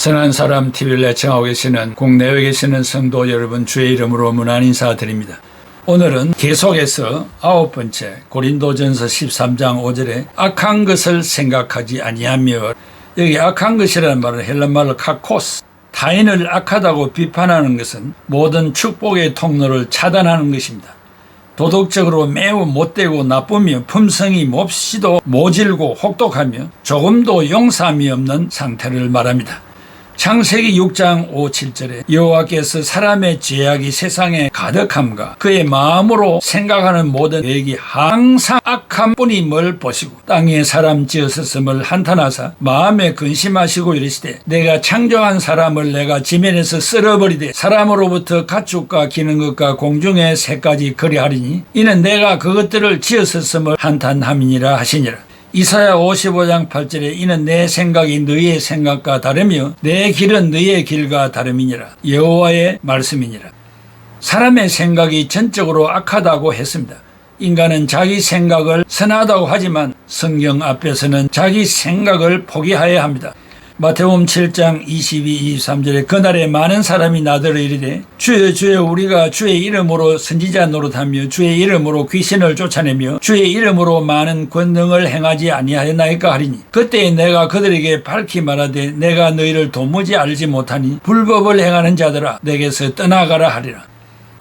선한 사람 TV를 애청하고 계시는 국내외에 계시는 성도 여러분, 주의 이름으로 문안 인사드립니다. 오늘은 계속해서 9번째 고린도전서 13장 5절에 악한 것을 생각하지 아니하며, 여기 악한 것이라는 말은 헬란말로 카코스, 타인을 악하다고 비판하는 것은 모든 축복의 통로를 차단하는 것입니다. 도덕적으로 매우 못되고 나쁘며 품성이 몹시도 모질고 혹독하며 조금도 용서함이 없는 상태를 말합니다. 창세기 6장 5, 7절에 여호와께서 사람의 죄악이 세상에 가득함과 그의 마음으로 생각하는 모든 계획이 항상 악함 뿐임을 보시고 땅에 사람 지으셨음을 한탄하사 마음에 근심하시고 이르시되 내가 창조한 사람을 내가 지면에서 쓸어버리되 사람으로부터 가축과 기는 것과 공중의 새까지 그리하리니 이는 내가 그것들을 지으셨음을 한탄함이니라 하시니라. 이사야 55장 8절에 이는 내 생각이 너희의 생각과 다르며 내 길은 너희의 길과 다름이니라. 여호와의 말씀이니라. 사람의 생각이 전적으로 악하다고 했습니다. 인간은 자기 생각을 선하다고 하지만 성경 앞에서는 자기 생각을 포기하여야 합니다. 마태복음 7장 22, 23절에 그날에 많은 사람이 나더러 이르되 주여 주여 우리가 주의 이름으로 선지자 노릇하며 주의 이름으로 귀신을 쫓아내며 주의 이름으로 많은 권능을 행하지 아니하였나이까 하리니 그때 내가 그들에게 밝히 말하되 내가 너희를 도무지 알지 못하니 불법을 행하는 자들아 내게서 떠나가라 하리라.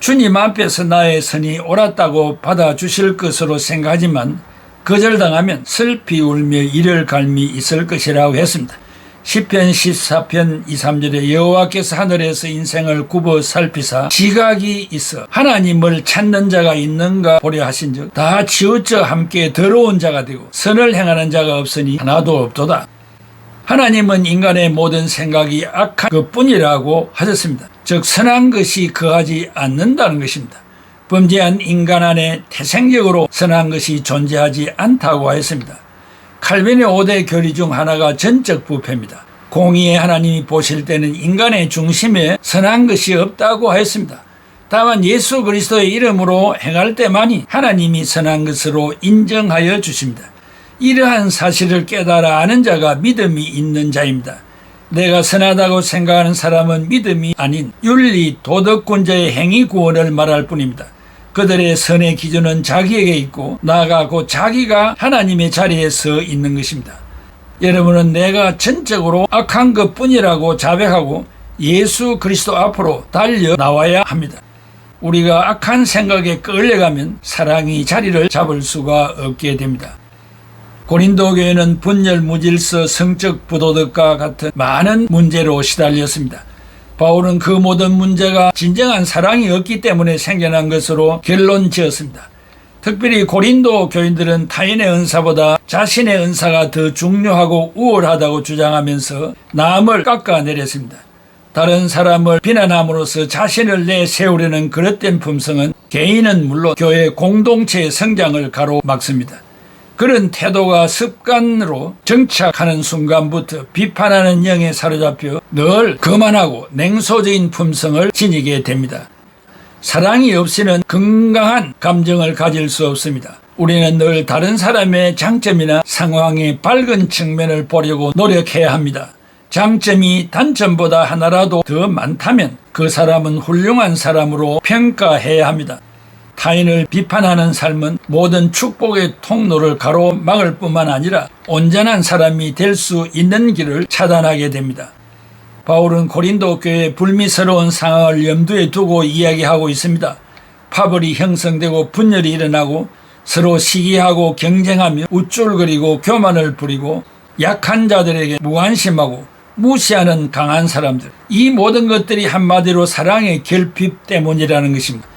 주님 앞에서 나의 선이 옳았다고 받아주실 것으로 생각하지만 거절당하면 슬피 울며 이를 갈미 있을 것이라고 했습니다. 시편 14편 2, 3절에 여호와께서 하늘에서 인생을 굽어 살피사 지각이 있어 하나님을 찾는 자가 있는가 보려 하신즉 다 치우쳐 함께 더러운 자가 되고 선을 행하는 자가 없으니 하나도 없도다. 하나님은 인간의 모든 생각이 악한 것뿐이라고 하셨습니다. 즉 선한 것이 거하지 않는다는 것입니다. 범죄한 인간 안에 태생적으로 선한 것이 존재하지 않다고 하였습니다. 칼빈의 5대 교리 중 하나가 전적 부패입니다. 공의의 하나님이 보실 때는 인간의 중심에 선한 것이 없다고 하였습니다. 다만 예수 그리스도의 이름으로 행할 때만이 하나님이 선한 것으로 인정하여 주십니다. 이러한 사실을 깨달아 아는 자가 믿음이 있는 자입니다. 내가 선하다고 생각하는 사람은 믿음이 아닌 윤리 도덕군자의 행위 구원을 말할 뿐입니다. 그들의 선의 기준은 자기에게 있고 나아가 곧 자기가 하나님의 자리에 서 있는 것입니다. 여러분은 내가 전적으로 악한 것뿐이라고 자백하고 예수 그리스도 앞으로 달려 나와야 합니다. 우리가 악한 생각에 끌려가면 사랑이 자리를 잡을 수가 없게 됩니다. 고린도 교회는 분열, 무질서, 성적 부도덕과 같은 많은 문제로 시달렸습니다. 바울은 그 모든 문제가 진정한 사랑이 없기 때문에 생겨난 것으로 결론 지었습니다. 특별히 고린도 교인들은 타인의 은사보다 자신의 은사가 더 중요하고 우월하다고 주장하면서 남을 깎아내렸습니다. 다른 사람을 비난함으로써 자신을 내세우려는 그릇된 품성은 개인은 물론 교회 공동체의 성장을 가로막습니다. 그런 태도가 습관으로 정착하는 순간부터 비판하는 영에 사로잡혀 늘 거만하고 냉소적인 품성을 지니게 됩니다. 사랑이 없이는 건강한 감정을 가질 수 없습니다. 우리는 늘 다른 사람의 장점이나 상황의 밝은 측면을 보려고 노력해야 합니다. 장점이 단점보다 하나라도 더 많다면 그 사람은 훌륭한 사람으로 평가해야 합니다. 타인을 비판하는 삶은 모든 축복의 통로를 가로막을 뿐만 아니라 온전한 사람이 될 수 있는 길을 차단하게 됩니다. 바울은 고린도 교회의 불미스러운 상황을 염두에 두고 이야기하고 있습니다. 파벌이 형성되고 분열이 일어나고 서로 시기하고 경쟁하며 우쭐거리고 교만을 부리고 약한 자들에게 무관심하고 무시하는 강한 사람들, 이 모든 것들이 한마디로 사랑의 결핍 때문이라는 것입니다.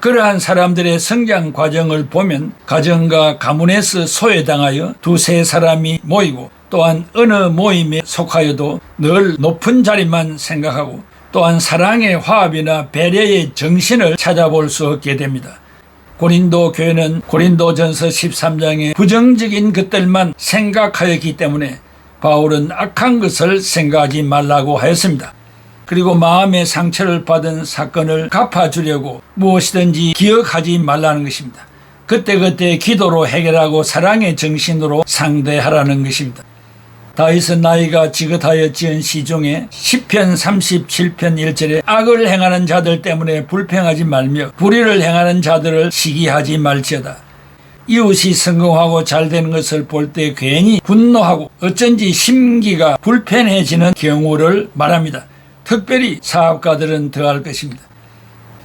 그러한 사람들의 성장 과정을 보면 가정과 가문에서 소외당하여 두세 사람이 모이고 또한 어느 모임에 속하여도 늘 높은 자리만 생각하고 또한 사랑의 화합이나 배려의 정신을 찾아볼 수 없게 됩니다. 고린도 교회는 고린도전서 13장의 부정적인 것들만 생각하였기 때문에 바울은 악한 것을 생각하지 말라고 하였습니다. 그리고 마음의 상처를 받은 사건을 갚아주려고 무엇이든지 기억하지 말라는 것입니다. 그때그때 기도로 해결하고 사랑의 정신으로 상대하라는 것입니다. 다윗은 나이가 지긋하여 지은 시 중에 시편 37편 1절에 악을 행하는 자들 때문에 불평하지 말며 불의를 행하는 자들을 시기하지 말지어다. 이웃이 성공하고 잘되는 것을 볼 때 괜히 분노하고 어쩐지 심기가 불편해지는 경우를 말합니다. 특별히 사업가들은 더할 것입니다.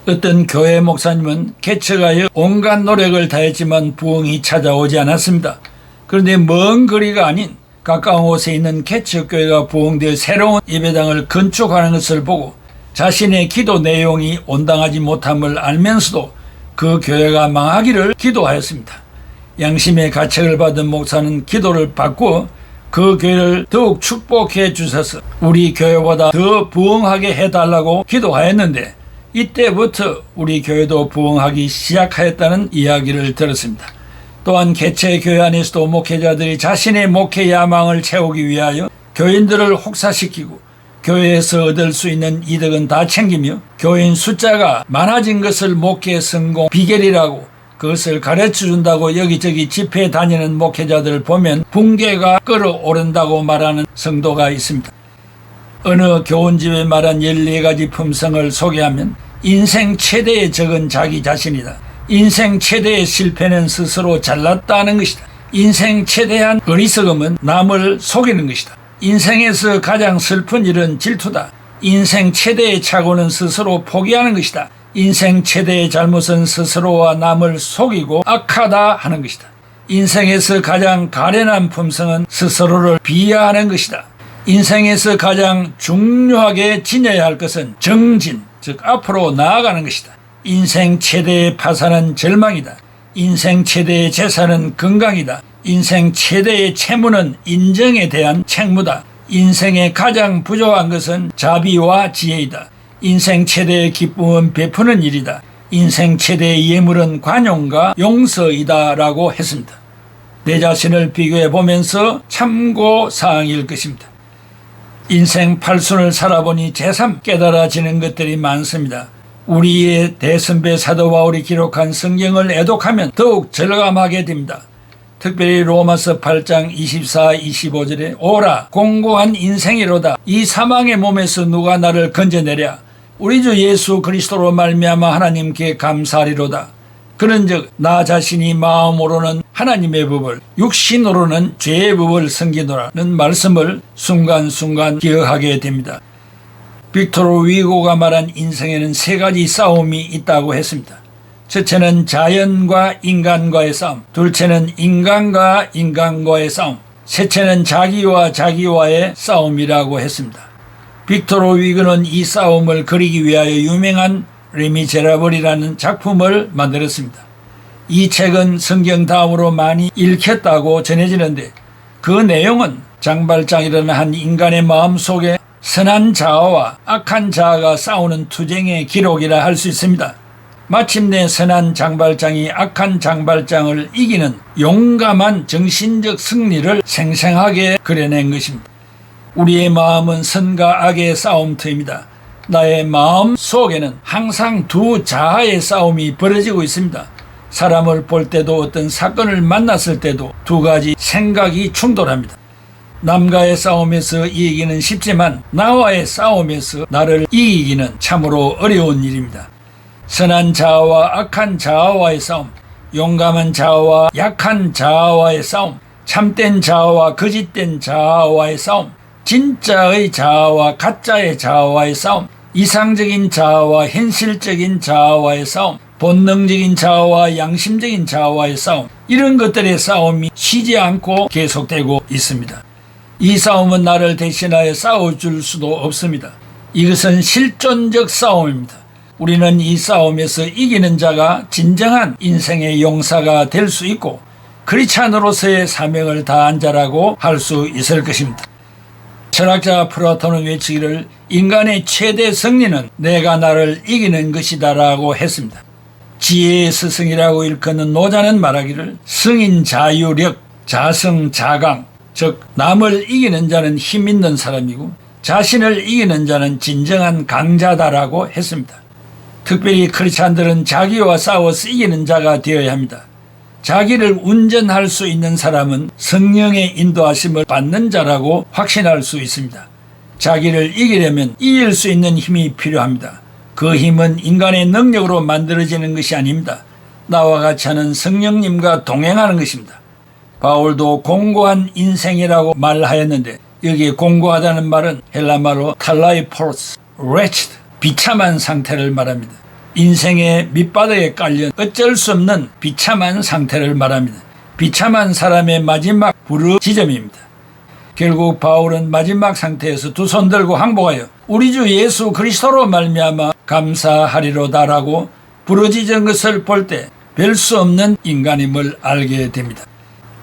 어떤 교회 목사님은 개척하여 온갖 노력을 다했지만 부흥이 찾아오지 않았습니다. 그런데 먼 거리가 아닌 가까운 곳에 있는 개척교회가 부흥되어 새로운 예배당을 건축하는 것을 보고 자신의 기도 내용이 온당하지 못함을 알면서도 그 교회가 망하기를 기도하였습니다. 양심의 가책을 받은 목사는 기도를 바꾸어 그 교회를 더욱 축복해 주셔서 우리 교회보다 더 부흥하게 해달라고 기도하였는데 이때부터 우리 교회도 부흥하기 시작하였다는 이야기를 들었습니다. 또한 개최 교회 안에서도 목회자들이 자신의 목회 야망을 채우기 위하여 교인들을 혹사시키고 교회에서 얻을 수 있는 이득은 다 챙기며 교인 숫자가 많아진 것을 목회 성공 비결이라고 그것을 가르쳐준다고 여기저기 집회에 다니는 목회자들을 보면 붕괴가 끓어오른다고 말하는 성도가 있습니다. 어느 교훈집에 말한 14가지 품성을 소개하면 인생 최대의 적은 자기 자신이다. 인생 최대의 실패는 스스로 잘났다는 것이다. 인생 최대한 어리석음은 남을 속이는 것이다. 인생에서 가장 슬픈 일은 질투다. 인생 최대의 착오는 스스로 포기하는 것이다. 인생 최대의 잘못은 스스로와 남을 속이고 악하다 하는 것이다. 인생에서 가장 가련한 품성은 스스로를 비하하는 것이다. 인생에서 가장 중요하게 지녀야 할 것은 정진, 즉 앞으로 나아가는 것이다. 인생 최대의 파산은 절망이다. 인생 최대의 재산은 건강이다. 인생 최대의 채무는 인정에 대한 책무다. 인생의 가장 부족한 것은 자비와 지혜이다. 인생 최대의 기쁨은 베푸는 일이다. 인생 최대의 예물은 관용과 용서이다 라고 했습니다. 내 자신을 비교해 보면서 참고사항일 것입니다. 인생 팔순을 살아보니 새삼 깨달아지는 것들이 많습니다. 우리의 대선배 사도 바울이 기록한 성경을 애독하면 더욱 절감하게 됩니다. 특별히 로마서 8장 24, 25절에 오라 공고한 인생이로다. 이 사망의 몸에서 누가 나를 건져내랴. 우리 주 예수 그리스도로 말미암아 하나님께 감사하리로다. 그런즉 나 자신이 마음으로는 하나님의 법을 육신으로는 죄의 법을 섬기노라는 말씀을 순간순간 기억하게 됩니다. 빅토르 위고가 말한 인생에는 3가지 싸움이 있다고 했습니다. 첫째는 자연과 인간과의 싸움, 둘째는 인간과 인간과의 싸움, 셋째는 자기와 자기와의 싸움이라고 했습니다. 빅토르 위고는 이 싸움을 그리기 위하여 유명한 레미제라블이라는 작품을 만들었습니다. 이 책은 성경 다음으로 많이 읽혔다고 전해지는데 그 내용은 장발장이라는 한 인간의 마음속에 선한 자아와 악한 자아가 싸우는 투쟁의 기록이라 할 수 있습니다. 마침내 선한 장발장이 악한 장발장을 이기는 용감한 정신적 승리를 생생하게 그려낸 것입니다. 우리의 마음은 선과 악의 싸움터입니다. 나의 마음 속에는 항상 두 자아의 싸움이 벌어지고 있습니다. 사람을 볼 때도 어떤 사건을 만났을 때도 두 가지 생각이 충돌합니다. 남과의 싸움에서 이기기는 쉽지만 나와의 싸움에서 나를 이기기는 참으로 어려운 일입니다. 선한 자아와 악한 자아와의 싸움, 용감한 자아와 약한 자아와의 싸움, 참된 자아와 거짓된 자아와의 싸움, 진짜의 자아와 가짜의 자아와의 싸움, 이상적인 자아와 현실적인 자아와의 싸움, 본능적인 자아와 양심적인 자아와의 싸움, 이런 것들의 싸움이 쉬지 않고 계속되고 있습니다. 이 싸움은 나를 대신하여 싸워줄 수도 없습니다. 이것은 실존적 싸움입니다. 우리는 이 싸움에서 이기는 자가 진정한 인생의 용사가 될 수 있고 크리스찬으로서의 사명을 다한 자라고 할 수 있을 것입니다. 철학자 플라톤은 외치기를 인간의 최대 승리는 내가 나를 이기는 것이다 라고 했습니다. 지혜의 스승이라고 일컫는 노자는 말하기를 승인 자유력, 자성 자강, 즉 남을 이기는 자는 힘 있는 사람이고 자신을 이기는 자는 진정한 강자다라고 했습니다. 특별히 크리스찬들은 자기와 싸워서 이기는 자가 되어야 합니다. 자기를 운전할 수 있는 사람은 성령의 인도하심을 받는 자라고 확신할 수 있습니다. 자기를 이기려면 이길 수 있는 힘이 필요합니다. 그 힘은 인간의 능력으로 만들어지는 것이 아닙니다. 나와 같이 하는 성령님과 동행하는 것입니다. 바울도 공고한 인생이라고 말하였는데 여기에 공고하다는 말은 헬라말로 탈라이포스, wretched, 비참한 상태를 말합니다. 인생의 밑바닥에 깔려 어쩔 수 없는 비참한 상태를 말합니다. 비참한 사람의 마지막 부르짖음입니다. 결국 바울은 마지막 상태에서 두 손 들고 항복하여 우리 주 예수 그리스도로 말미암아 감사하리로다라고 부르짖은 것을 볼 때 별 수 없는 인간임을 알게 됩니다.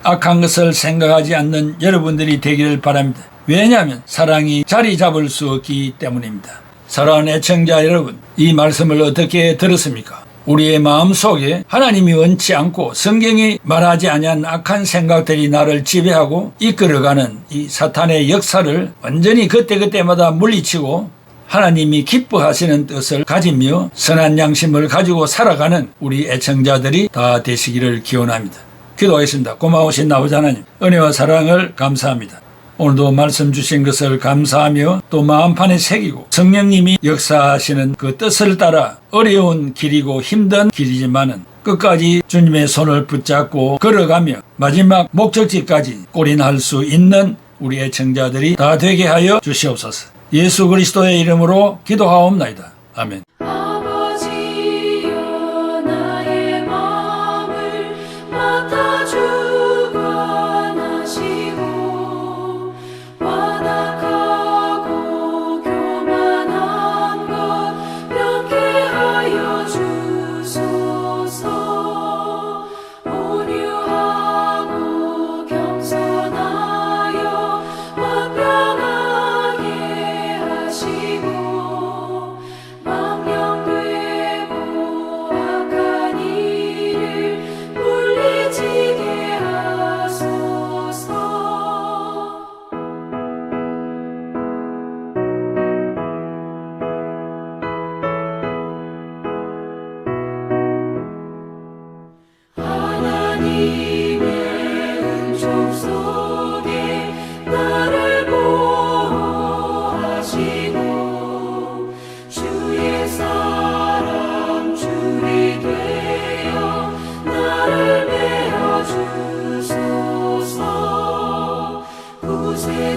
악한 것을 생각하지 않는 여러분들이 되기를 바랍니다. 왜냐하면 사랑이 자리 잡을 수 없기 때문입니다. 사랑하는 애청자 여러분, 이 말씀을 어떻게 들었습니까? 우리의 마음속에 하나님이 원치 않고 성경이 말하지 아니한 악한 생각들이 나를 지배하고 이끌어가는 이 사탄의 역사를 완전히 그때그때마다 물리치고 하나님이 기뻐하시는 뜻을 가지며 선한 양심을 가지고 살아가는 우리 애청자들이 다 되시기를 기원합니다. 기도하겠습니다. 고마우신 아버지 하나님, 은혜와 사랑을 감사합니다. 오늘도 말씀 주신 것을 감사하며 또 마음판에 새기고 성령님이 역사하시는 그 뜻을 따라 어려운 길이고 힘든 길이지만은 끝까지 주님의 손을 붙잡고 걸어가며 마지막 목적지까지 골인할 수 있는 우리 애청자들이 다 되게 하여 주시옵소서. 예수 그리스도의 이름으로 기도하옵나이다. 아멘.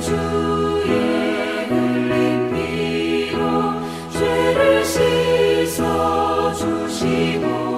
주의 흘린 피로 죄를 씻어 주시고